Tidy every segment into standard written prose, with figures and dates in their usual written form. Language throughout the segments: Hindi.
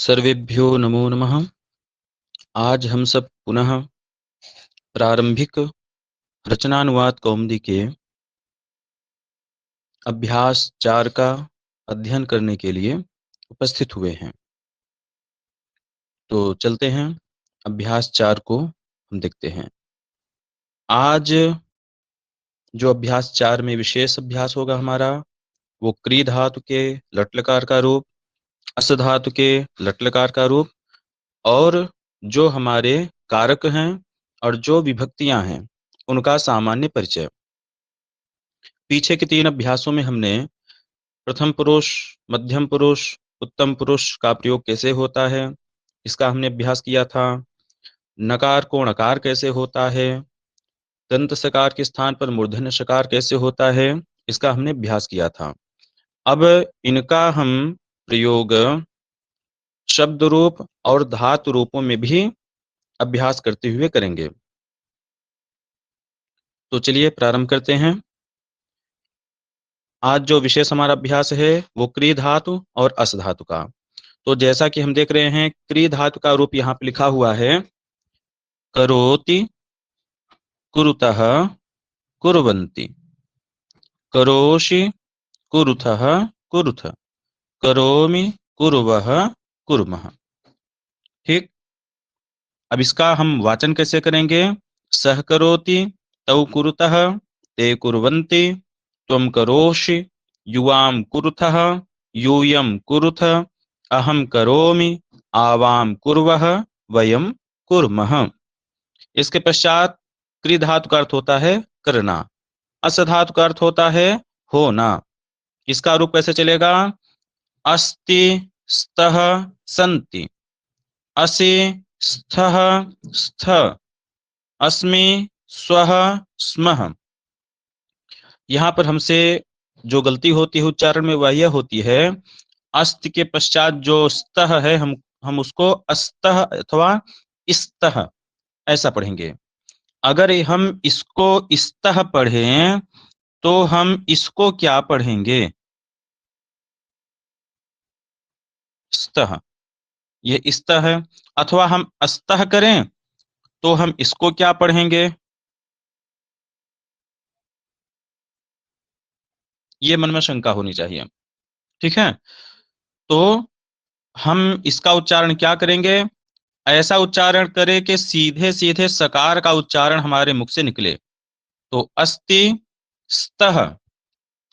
सर्वेभ्यो नमो नमः। आज हम सब पुनः प्रारंभिक रचनानुवाद कौमुदी के अभ्यास 4 का अध्ययन करने के लिए उपस्थित हुए हैं। तो चलते हैं, अभ्यास 4 को हम देखते हैं। आज जो अभ्यास 4 में विशेष अभ्यास होगा हमारा, वो क्री धातु के लट लकार का रूप, अस धातु के लट लकार का रूप और जो हमारे कारक हैं और जो विभक्तियां हैं उनका सामान्य परिचय। पीछे के 3 अभ्यासों में हमने प्रथम पुरुष, मध्यम पुरुष, उत्तम पुरुष का प्रयोग कैसे होता है इसका हमने अभ्यास किया था। नकार को णकार कैसे होता है, दंत सकार के स्थान पर मूर्धन्य शकार कैसे होता है, इसका हमने अभ्यास किया था। अब इनका हम प्रयोग शब्द रूप और धातु रूपों में भी अभ्यास करते हुए करेंगे। तो चलिए प्रारंभ करते हैं। आज जो विशेष हमारा अभ्यास है वो क्री धातु और अस धातु का। तो जैसा कि हम देख रहे हैं, क्री धातु का रूप यहाँ पे लिखा हुआ है करोति, कुरुतः, कुर्वन्ति, करोषि, कुरुथः, कुरुथ, करोमि, कुर्वः, कुर्मः। ठीक। अब इसका हम वाचन कैसे करेंगे? सह करोति, तौ कुरुतः, ते कुर्वन्ति, त्वं करोषि, युवां कुरुथः, यूयं कुरुथ, अहं करोमि, आवां कुर्वः, वयं कुर्मः। इसके पश्चात क्री धातु का अर्थ होता है करना, अस धातु का अर्थ होता है होना। इसका रूप कैसे चलेगा? अस्ति, स्तः, सन्ति, असि, स्थः, स्थ, अस्मि, स्वः, स्मः। यहाँ पर हमसे जो गलती होती है उच्चारण में वह यह होती है, अस्त के पश्चात जो स्तः है हम उसको अस्तः अथवा इस्तः ऐसा पढ़ेंगे। अगर हम इसको इस्तः पढ़ें तो हम इसको क्या पढ़ेंगे? स्तः, ये इस्तः है। अथवा हम अस्तः करें तो हम इसको क्या पढ़ेंगे? ये मन में शंका होनी चाहिए। ठीक है, तो हम इसका उच्चारण क्या करेंगे? ऐसा उच्चारण करें कि सीधे सीधे सकार का उच्चारण हमारे मुख से निकले। तो अस्ति, स्तः,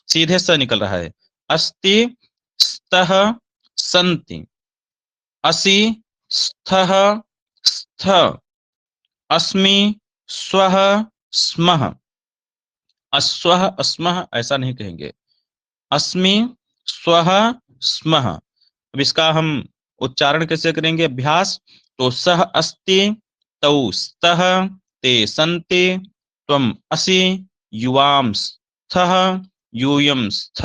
सीधे स निकल रहा है। अस्ति, स्तः, सन्ति, असि, स्थः, स्थ, अस्मि, स्वः, स्मः। अस्वः अस्मः ऐसा नहीं कहेंगे, अस्मि, स्वः, स्मः। अब इसका हम उच्चारण कैसे करेंगे अभ्यास? तो सह अस्ति, तौ स्तः, ते सन्ति, त्वं असि, युवां स्थः, यूयं स्थ,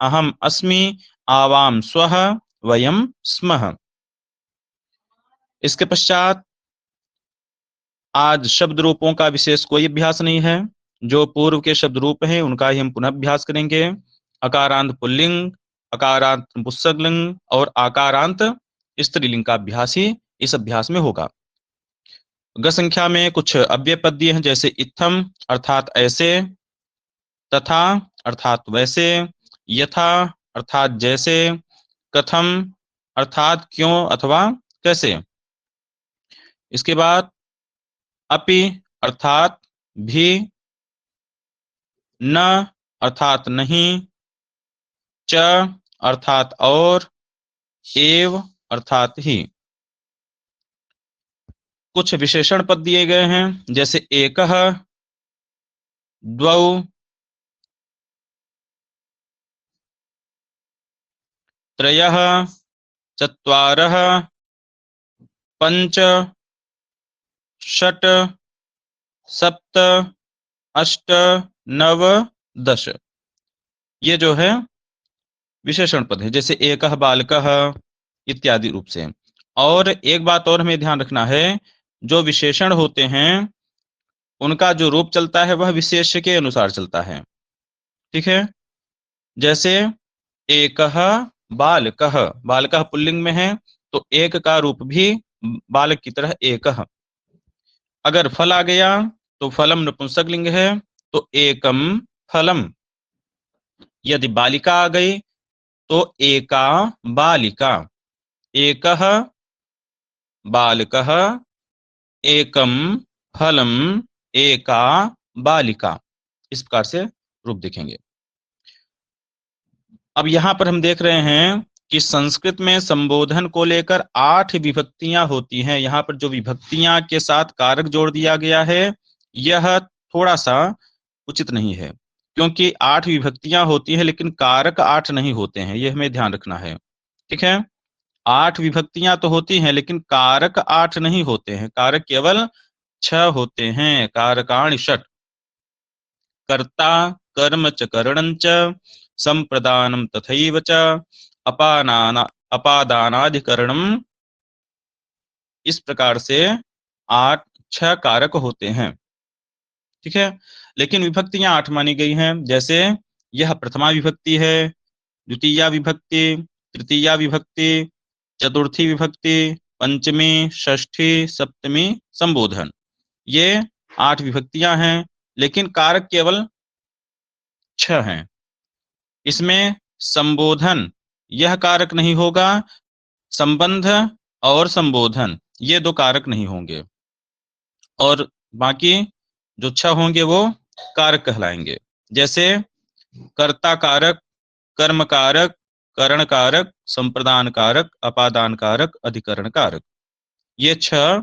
अहम् अस्मि, आवां स्वः, वयं स्मः। इसके पश्चात आज शब्द रूपों का विशेष कोई अभ्यास नहीं है। जो पूर्व के शब्द रूप हैं उनका ही हम पुनः अभ्यास करेंगे। अकारांत पुल्लिंग, अकारांत पुंसकलिंग और आकारांत स्त्रीलिंग का अभ्यास ही इस अभ्यास में होगा। ग संख्या में कुछ अव्यय पद दिए हैं, जैसे इत्थम अर्थात ऐसे, तथा अर्थात वैसे, यथा अर्थात जैसे, कथम अर्थात क्यों अथवा कैसे। इसके बाद अपि अर्थात भी, न अर्थात नहीं, च अर्थात और, एव अर्थात ही। कुछ विशेषण पद दिए गए हैं, जैसे एकः, द्वौ, त्रयः, चत्वारः, पंच, षट्, सप्त, अष्ट, नव, दश। ये जो है विशेषण पद है, जैसे एकः बालकः इत्यादि रूप से। और एक बात और हमें ध्यान रखना है, जो विशेषण होते हैं उनका जो रूप चलता है वह विशेष के अनुसार चलता है। ठीक है, जैसे एकः बालकः, बालकः पुल्लिंग में है तो एक का रूप भी बालक की तरह एकः। अगर फल आ गया तो फलम नपुंसकलिंग है तो एकम फलम। यदि बालिका आ गई तो एका बालिका, एकः बालकः, एकम फलम, एका बालिका, इस प्रकार से रूप देखेंगे। अब यहाँ पर हम देख रहे हैं कि संस्कृत में संबोधन को लेकर 8 विभक्तियां होती हैं। यहाँ पर जो विभक्तियां के साथ कारक जोड़ दिया गया है यह थोड़ा सा उचित नहीं है, क्योंकि 8 विभक्तियां होती है लेकिन कारक 8 नहीं होते हैं, यह हमें ध्यान रखना है। ठीक है, 8 विभक्तियां तो होती हैं लेकिन कारक 8 नहीं होते हैं, कारक केवल 6 होते हैं। कारकाणि षट्, कर्ता, कर्म च करणं च, संप्रदानम तथैव च, अपादानाधिकरणम। इस प्रकार से 6 कारक होते हैं। ठीक है, लेकिन विभक्तियां 8 मानी गई हैं। जैसे यह प्रथमा विभक्ति है, द्वितीया विभक्ति, तृतीया विभक्ति, चतुर्थी विभक्ति, पंचमी, षष्ठी, सप्तमी, संबोधन। ये 8 विभक्तियां हैं लेकिन कारक केवल 6 हैं। इसमें संबोधन यह कारक नहीं होगा, संबंध और संबोधन ये 2 कारक नहीं होंगे, और बाकी जो 6 होंगे वो कारक कहलाएंगे। जैसे कर्ता कारक, कर्म कारक, करण कारक, संप्रदान कारक, अपादान कारक, अधिकरण कारक, ये 6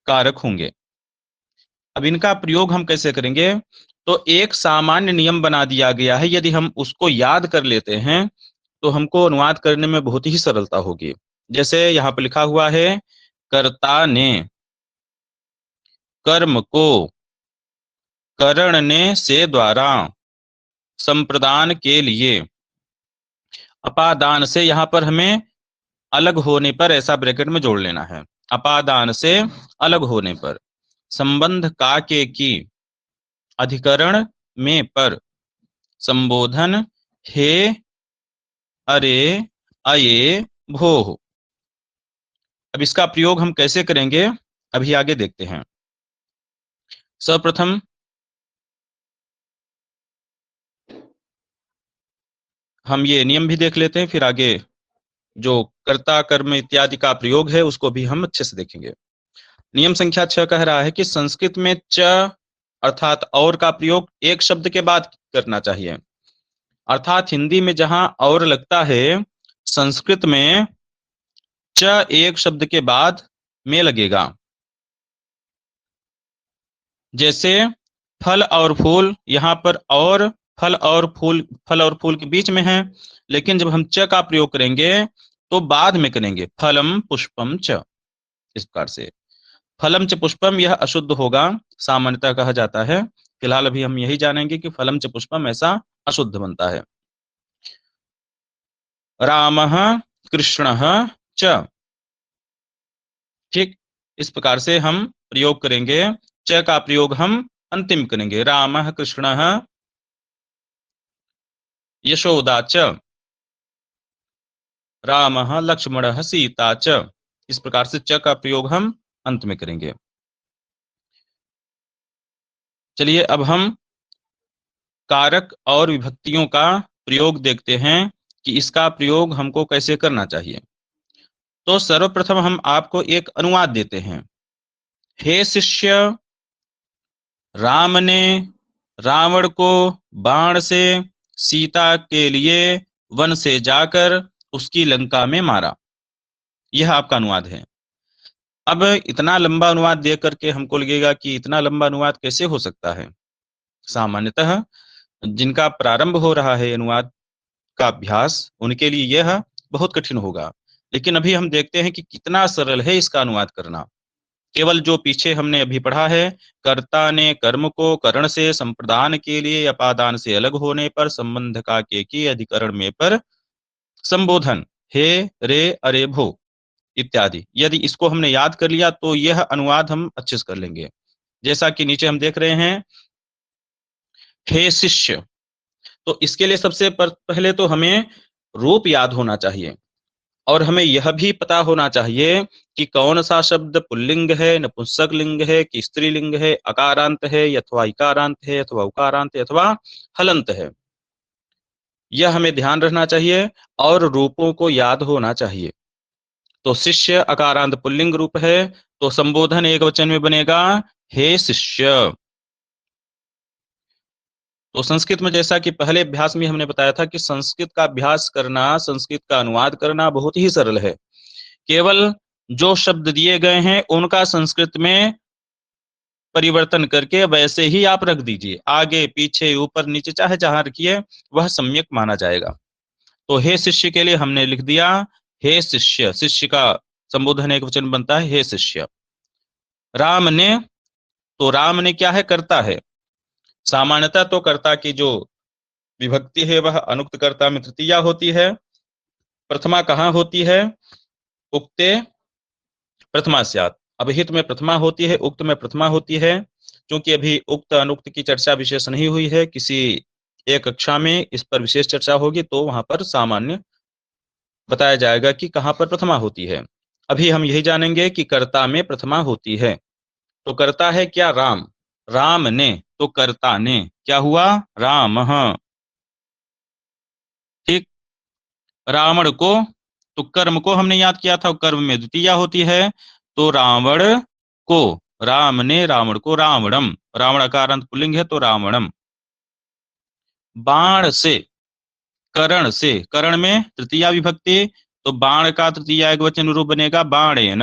कारक होंगे। अब इनका प्रयोग हम कैसे करेंगे? तो एक सामान्य नियम बना दिया गया है, यदि हम उसको याद कर लेते हैं तो हमको अनुवाद करने में बहुत ही सरलता होगी। जैसे यहाँ पर लिखा हुआ है, कर्ता ने कर्म को करण ने से द्वारा, संप्रदान के लिए, अपादान से यहाँ पर हमें अलग होने पर ऐसा ब्रैकेट में जोड़ लेना है, अपादान से अलग होने पर, संबंध का के की, अधिकरण में पर, संबोधन हे, अरे, अये, भो। अब इसका प्रयोग हम कैसे करेंगे अभी आगे देखते हैं। सर्वप्रथम हम ये नियम भी देख लेते हैं, फिर आगे जो कर्ता कर्म इत्यादि का प्रयोग है उसको भी हम अच्छे से देखेंगे। नियम संख्या 6 कह रहा है कि संस्कृत में च अर्थात और का प्रयोग एक शब्द के बाद करना चाहिए। अर्थात हिंदी में जहां और लगता है, संस्कृत में च एक शब्द के बाद में लगेगा। जैसे फल और फूल, यहाँ पर और फल और फूल के बीच में है, लेकिन जब हम च का प्रयोग करेंगे तो बाद में करेंगे, फलम पुष्पम च। इस प्रकार से फलम च पुष्पम यह अशुद्ध होगा, सामान्यतः कहा जाता है। फिलहाल अभी हम यही जानेंगे कि फलम च पुष्पम ऐसा अशुद्ध बनता है। रामः कृष्णः च, ठीक इस प्रकार से हम प्रयोग करेंगे। च का प्रयोग हम अंतिम करेंगे, रामः कृष्णः यशोदा च, रामः लक्ष्मणः सीता च। इस प्रकार से च का प्रयोग हम अंत में करेंगे। चलिए अब हम कारक और विभक्तियों का प्रयोग देखते हैं कि इसका प्रयोग हमको कैसे करना चाहिए। तो सर्वप्रथम हम आपको एक अनुवाद देते हैं। हे शिष्य, राम ने रावण को बाण से सीता के लिए वन से जाकर उसकी लंका में मारा। यह आपका अनुवाद है। अब इतना लंबा अनुवाद दे करके हमको लगेगा कि इतना लंबा अनुवाद कैसे हो सकता है। सामान्यतः जिनका प्रारंभ हो रहा है अनुवाद का अभ्यास, उनके लिए यह बहुत कठिन होगा, लेकिन अभी हम देखते हैं कि कितना सरल है इसका अनुवाद करना। केवल जो पीछे हमने अभी पढ़ा है, कर्ता ने कर्म को करण से, संप्रदान के लिए, अपादान से अलग होने पर, संबंध का के की, अधिकरण में पर, संबोधन हे, रे, अरे, भो इत्यादि, यदि इसको हमने याद कर लिया तो यह अनुवाद हम अच्छे से कर लेंगे। जैसा कि नीचे हम देख रहे हैं, हे शिष्य, तो इसके लिए सबसे पहले तो हमें रूप याद होना चाहिए, और हमें यह भी पता होना चाहिए कि कौन सा शब्द पुल्लिंग है, नपुंसक लिंग है कि स्त्रीलिंग है, अकारांत है अथवा इकारांत है अथवा उकारांत है अथवा हलंत है। यह हमें ध्यान रखना चाहिए और रूपों को याद होना चाहिए। तो शिष्य अकारांत पुल्लिंग रूप है, तो संबोधन एक वचन में बनेगा हे शिष्य। तो संस्कृत में जैसा कि पहले अभ्यास में हमने बताया था कि संस्कृत का अभ्यास करना, संस्कृत का अनुवाद करना बहुत ही सरल है। केवल जो शब्द दिए गए हैं उनका संस्कृत में परिवर्तन करके वैसे ही आप रख दीजिए, आगे पीछे ऊपर नीचे चाहे जहां रखिए वह सम्यक माना जाएगा। तो हे शिष्य के लिए हमने लिख दिया हे शिष्य, शिष्य का संबोधन एक वचन बनता है हे शिष्य। राम ने, तो राम ने क्या है, कर्ता है। सामान्यतः तो कर्ता की जो विभक्ति है वह अनुक्त कर्ता में तृतीया होती है। प्रथमा कहाँ होती है, उक्ते प्रथमा स्यात्। अभिहित में प्रथमा होती है, उक्त में प्रथमा होती है। क्योंकि अभी उक्त अनुक्त की चर्चा विशेष नहीं हुई है, किसी एक कक्षा में इस पर विशेष चर्चा होगी तो वहां पर सामान्य बताया जाएगा कि कहां पर प्रथमा होती है। अभी हम यही जानेंगे कि कर्ता में प्रथमा होती है। तो कर्ता है क्या, राम। राम ने, तो कर्ता ने क्या हुआ, राम। ठीक। रावण को, तो कर्म को हमने याद किया था, कर्म में द्वितीया होती है, तो रावण को, राम ने रावण को रावणम, रावण अकारांत पुल्लिंग है तो रावणम। बाण से, करण से, करण में तृतीया विभक्ति, तो बाण का तृतीया एक वचन रूप बनेगा बाणेन।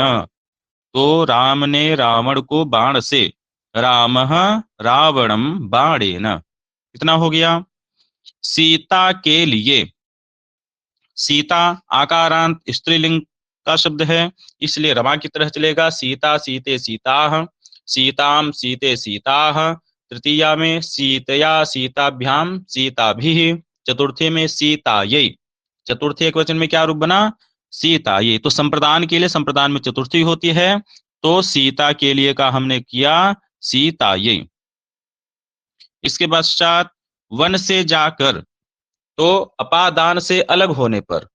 तो राम ने रावण को बाण से, रामः रावणम बाणेन। कितना हो गया। सीता के लिए, सीता आकारांत स्त्रीलिंग का शब्द है, इसलिए रमा की तरह चलेगा। सीता सीते सीताः, सीताम सीते सीताः। तृतीया में सीतया सीताभ्याम सीताभिः। चतुर्थी में सीतायै, चतुर्थी एक वचन में क्या रूप बना, सीतायै। तो संप्रदान के लिए, संप्रदान में चतुर्थी होती है, तो सीता के लिए का हमने किया सीतायै। इसके पश्चात वन से जाकर, तो अपादान से अलग होने पर,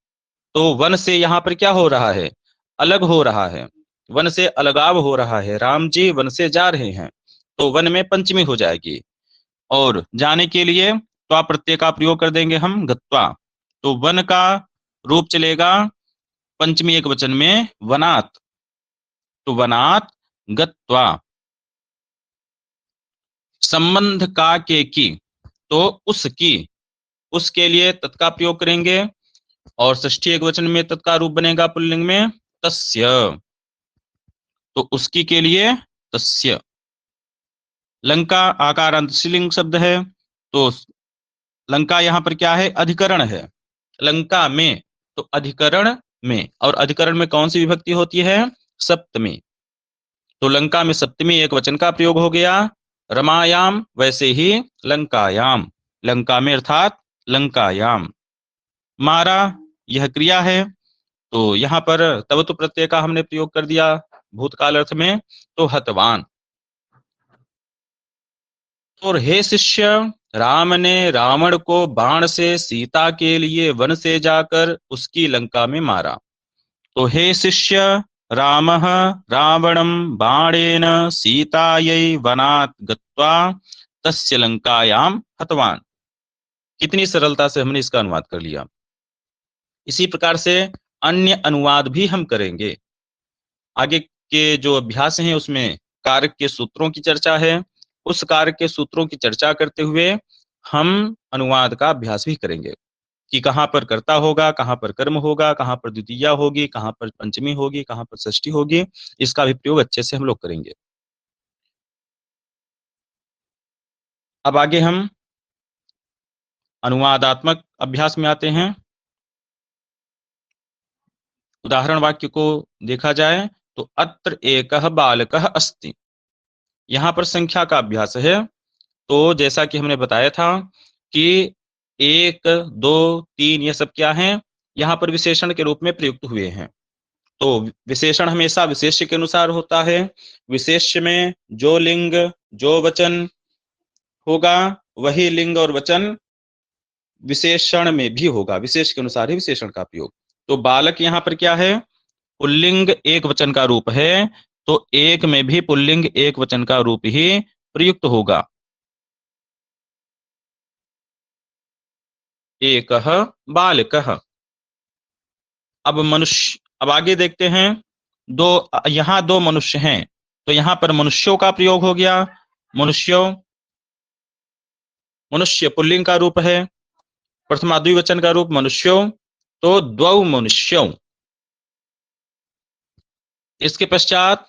तो वन से यहां पर क्या हो रहा है, अलग हो रहा है, वन से अलगाव हो रहा है। राम जी वन से जा रहे हैं, तो वन में पंचमी हो जाएगी। और जाने के लिए त्वा प्रत्यय का प्रयोग कर देंगे हम, गत्वा। तो वन का रूप चलेगा पंचमी एक वचन में वनात्, तो वनात् गत्वा। संबंध का के की, तो उसकी, उसके लिए तत् का प्रयोग करेंगे, और षष्ठी एक वचन में तत् का रूप बनेगा पुल्लिंग में तस्य, तो उसकी के लिए तस्य। लंका आकारांत स्त्रीलिंग शब्द है, तो लंका यहां पर क्या है, अधिकरण है। लंका में, तो अधिकरण में, और अधिकरण में कौन सी विभक्ति होती है, सप्तमी। तो लंका में सप्तमी एक वचन का प्रयोग हो गया। रमायाम वैसे ही लंकायाम, लंका में अर्थात लंकायाम। मारा यह क्रिया है, तो यहां पर तवतु प्रत्यय का हमने प्रयोग कर दिया भूतकाल अर्थ में, तो हतवान। और हे शिष्य, राम ने रावण को बाण से सीता के लिए वन से जाकर उसकी लंका में मारा। तो हे शिष्य, रामः रावणं बाणेन सीतायै वनात् गत्वा तस्य लंकायां हतवान। कितनी सरलता से हमने इसका अनुवाद कर लिया। इसी प्रकार से अन्य अनुवाद भी हम करेंगे। आगे के जो अभ्यास हैं उसमें कारक के सूत्रों की चर्चा है, उस कारक के सूत्रों की चर्चा करते हुए हम अनुवाद का अभ्यास भी करेंगे कि कहाँ पर कर्ता होगा, कहाँ पर कर्म होगा, कहाँ पर द्वितीया होगी, कहाँ पर पंचमी होगी, कहाँ पर षष्ठी होगी। इसका भी प्रयोग अच्छे से हम लोग करेंगे। अब आगे हम अनुवादात्मक अभ्यास में आते हैं। उदाहरण वाक्य को देखा जाए तो अत्र एकः बालकः अस्ति, यहाँ पर संख्या का अभ्यास है। तो जैसा कि हमने बताया था कि एक, दो, तीन ये सब क्या है, यहाँ पर विशेषण के रूप में प्रयुक्त हुए हैं। तो विशेषण हमेशा विशेष्य के अनुसार होता है। विशेष्य में जो लिंग जो वचन होगा वही लिंग और वचन विशेषण में भी होगा, विशेष के अनुसार ही विशेषण का प्रयोग। तो बालक यहाँ पर क्या है, पुल्लिंग एक वचन का रूप है, तो एक में भी पुल्लिंग एक वचन का रूप ही प्रयुक्त होगा। एकः बालकः। अब आगे देखते हैं, यहाँ दो मनुष्य हैं, तो यहाँ पर मनुष्यों का प्रयोग हो गया। मनुष्यों, मनुष्य पुल्लिंग का रूप है, प्रथमा द्विवचन का रूप मनुष्यों, तो द्वौ मनुष्यों। इसके पश्चात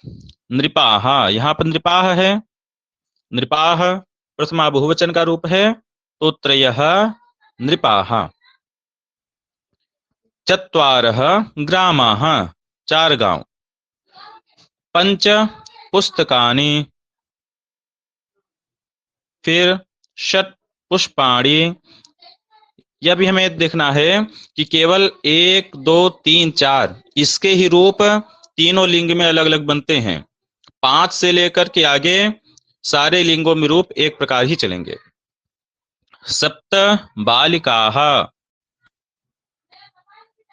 नृपाः, यहाँ पर नृपाः है, नृपाः प्रथमा बहुवचन का रूप है, तो त्रयः नृपाः। चत्वारः ग्रामाः, चार गांव। पंच पुस्तकानि, फिर षट पुष्पाणि। यह भी हमें देखना है कि केवल एक दो तीन चार इसके ही रूप तीनों लिंग में अलग अलग बनते हैं। 5 से लेकर के आगे सारे लिंगों में रूप एक प्रकार ही चलेंगे। सप्त बालिकाः,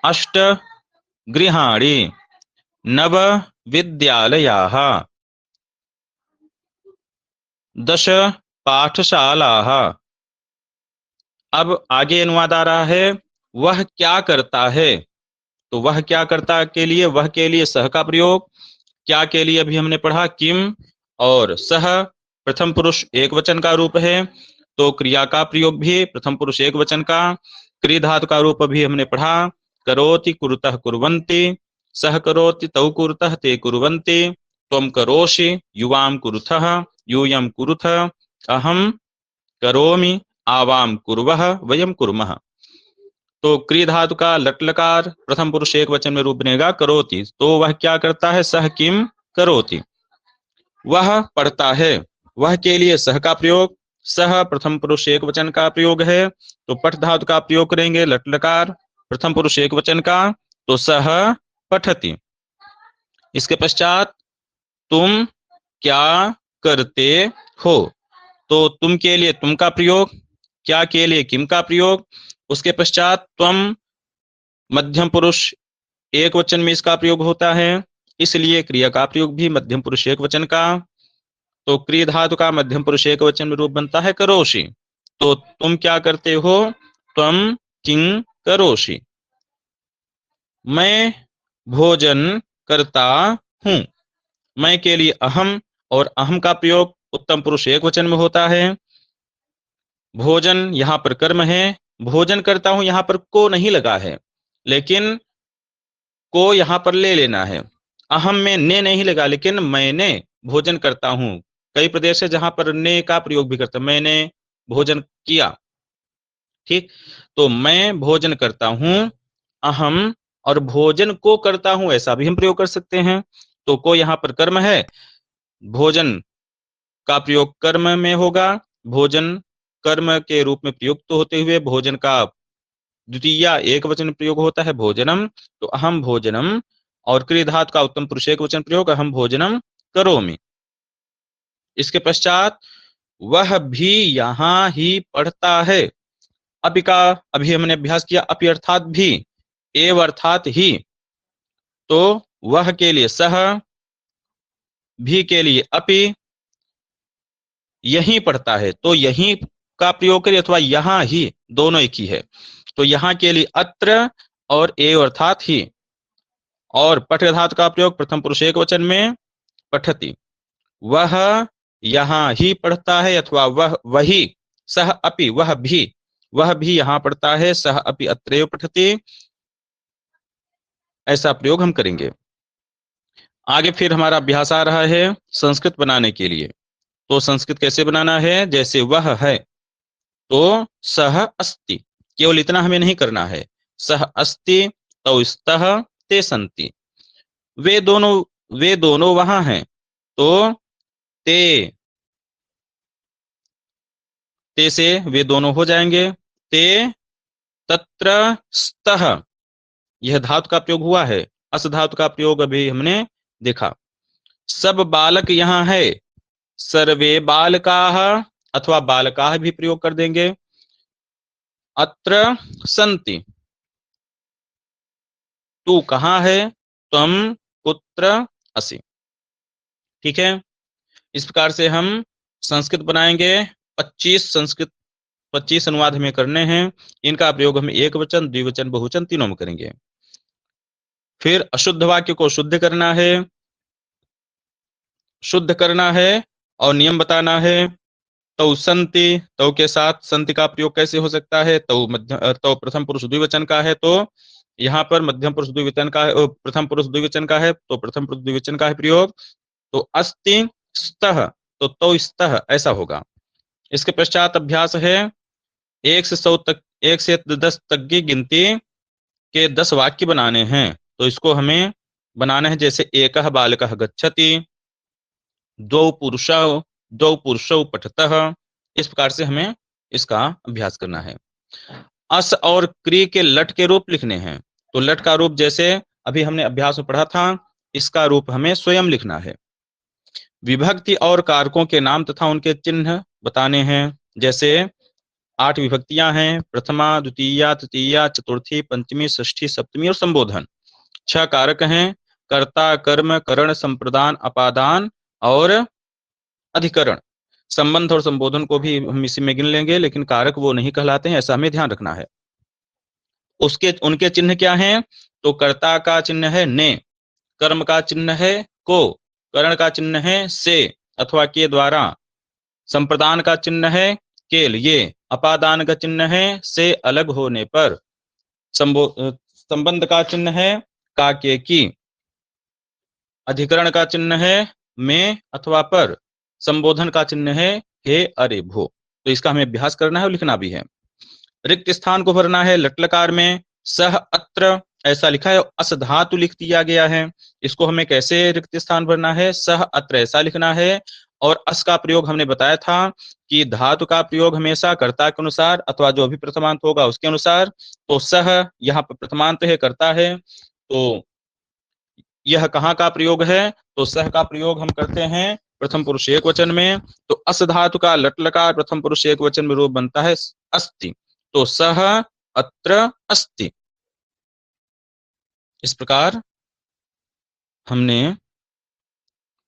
अष्ट गृहाणि, नव विद्यालयाः, 10 पाठशालाः। अब आगे अनुवाद आ रहा है, वह क्या करता है, तो वह क्या करता के लिए, वह के लिए सह का प्रयोग, क्या के लिए अभी हमने पढ़ा किम, और सह प्रथम पुरुष एक वचन का रूप है, तो क्रिया का प्रयोग भी प्रथम पुरुष एक वचन का। क्रिय धातु का रूप भी हमने पढ़ा, करोति कुरुतः कुर्वन्ति, सह करोति तौ कुरुतः ते कुर्वन्ति, त्वं करोषि युवां कुरुथः यूयं कुरुथः, अहं करोमि आवाम कुर्वः वयम कुर्मः। तो क्रिय धातु का लट लकार प्रथम पुरुष एक वचन में रूप बनेगा करोति, तो वह क्या करता है, सह किम करोति। वह पढ़ता है, वह के लिए सह का प्रयोग, सह प्रथम पुरुष एक वचन का प्रयोग है, तो पठ धातु का प्रयोग करेंगे लट लकार प्रथम पुरुष एक वचन का, तो सह पठति। इसके पश्चात तुम क्या करते हो, तो तुम के लिए तुम का प्रयोग, क्या के लिए किम का प्रयोग। उसके पश्चात त्वम मध्यम पुरुष एक वचन में इसका प्रयोग होता है, इसलिए क्रिया का प्रयोग भी मध्यम पुरुष एक वचन का। तो क्रिय धातु का मध्यम पुरुष एक वचन में रूप बनता है करोषि, तो तुम क्या करते हो, त्वम किं करोषि। मैं भोजन करता हूं, मैं के लिए अहम, और अहम का प्रयोग उत्तम पुरुष एक वचन में होता है। भोजन यहाँ पर कर्म है, भोजन करता हूं यहाँ पर को नहीं लगा है, लेकिन को यहाँ पर ले लेना है। अहम में ने नहीं लगा, लेकिन मैंने भोजन करता हूं। कई प्रदेश है जहां पर ने का प्रयोग भी करता, मैंने भोजन किया, ठीक। तो मैं भोजन करता हूं, अहम, और भोजन को करता हूं, ऐसा भी हम प्रयोग कर सकते हैं। तो को यहाँ पर कर्म है, भोजन का प्रयोग कर्म में होगा, भोजन कर्म के रूप में प्रयुक्त होते हुए भोजन का द्वितीय एक वचन प्रयोग होता है भोजनम, तो अहम भोजनम, और क्रिय धातु का उत्तम पुरुष एक वचन प्रयोग अहम भोजनम करोमि। इसके पश्चात वह भी यहाँ ही पढ़ता है। अपि का अभी हमने अभ्यास किया, अपि अर्थात भी, एव अर्थात ही, तो वह के लिए सह, भी के लिए अपि, यहीं पढ़ता है, तो यहीं का प्रयोग करिए, अथवा यहाँ ही, दोनों एक ही है। तो यहाँ के लिए अत्र और एव अर्थात ही, और पठ धातु का प्रयोग प्रथम पुरुष एक वचन में पठति, वह यहाँ ही पढ़ता है, अथवा वह वही, सह अपि वह भी यहाँ पढ़ता है, सह अपि अत्रैव पठति, ऐसा प्रयोग हम करेंगे। आगे फिर हमारा अभ्यास आ रहा है संस्कृत बनाने के लिए। तो संस्कृत कैसे बनाना है, जैसे वह है तो सह अस्ति, केवल इतना हमें नहीं करना है, सह अस्ति तौ स्तः ते सन्ति, वे दोनों वहां हैं, तो ते से वे दोनों हो जाएंगे, ते तत्र स्तः, यह धातु का प्रयोग हुआ है, अस धातु का प्रयोग अभी हमने देखा। सब बालक यहाँ है, सर्वे बालकाः, अथवा बालकाः भी प्रयोग कर देंगे। अत्र सन्ति। तू कहाँ है, त्वं कुत्र असि। ठीक है, इस प्रकार से हम संस्कृत बनाएंगे। 25 अनुवाद हमें करने हैं। इनका प्रयोग हम एक वचन, द्विवचन, बहुवचन तीनों में करेंगे। फिर अशुद्ध वाक्य को शुद्ध करना है, और नियम बताना है। तौ संति, तौ के साथ संति का प्रयोग कैसे हो सकता है। तौ प्रथम पुरुष द्विवचन का है, तो यहाँ पर मध्यम पुरुष द्विवचन का है, प्रथम पुरुष द्विवचन का है, तो प्रथम पुरुष द्विवचन का है प्रयोग। तो अस्ति स्तः, तो तौ स्तः ऐसा होगा। इसके पश्चात अभ्यास है 1 से 10 तक की गिनती के 10 वाक्य बनाने हैं। तो इसको हमें बनाना है, जैसे एकः बालकः गच्छति, द्वौ पुरुषौ पठतः। इस प्रकार से हमें इसका अभ्यास करना है। अस और क्री के लट के रूप लिखने हैं। तो लट का रूप जैसे अभी हमने अभ्यास में पढ़ा था, इसका रूप हमें स्वयं लिखना है। विभक्ति और कारकों के नाम तथा उनके चिन्ह बताने हैं। जैसे 8 विभक्तियां हैं, प्रथमा, द्वितीया, तृतीया, चतुर्थी, पंचमी, षष्ठी, सप्तमी और संबोधन। 6 कारक हैं, कर्ता, कर्म, करण, संप्रदान, अपादान और अधिकरण। संबंध और संबोधन को भी हम इसी में गिन लेंगे, लेकिन कारक वो नहीं कहलाते हैं, ऐसा हमें ध्यान रखना है। उनके चिन्ह क्या हैं। तो कर्ता का चिन्ह है ने, कर्म का चिन्ह है को, करण का चिन्ह है से अथवा के द्वारा, संप्रदान का चिन्ह है केल ये, अपादान का चिन्ह है से अलग होने पर, संबंध का चिन्ह है का के की, अधिकरण का चिन्ह है में अथवा पर, संबोधन का चिन्ह है हे अरे भो। तो इसका हमें अभ्यास करना है और लिखना भी है। रिक्त स्थान को भरना है लट लकार में। सह अत्र ऐसा लिखा है, अस धातु लिख दिया गया है। इसको हमें कैसे रिक्त स्थान भरना है, सह अत्र ऐसा लिखना है। और अस का प्रयोग हमने बताया था कि धातु का प्रयोग हमेशा कर्ता के अनुसार अथवा जो भी प्रथमांत होगा उसके अनुसार। तो सह यहाँ पर प्रथमांत है, कर्ता है, तो यह कहाँ का प्रयोग है। तो सह का प्रयोग हम करते हैं प्रथम पुरुष एक वचन में। तो अस धातु का लट लकार प्रथम पुरुष एक वचन में रूप बनता है अस्ति। तो सह अत्र अस्ति। इस प्रकार हमने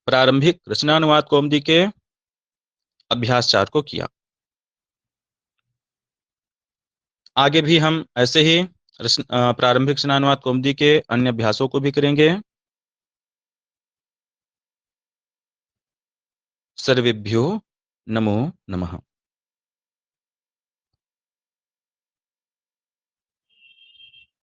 प्रारंभिक रचनानुवाद कौमुदी के अभ्यास 4 को किया। आगे भी हम ऐसे ही प्रारंभिक रचनानुवाद कौमुदी के अन्य अभ्यासों को भी करेंगे। सर्वेभ्यो नमो नमः।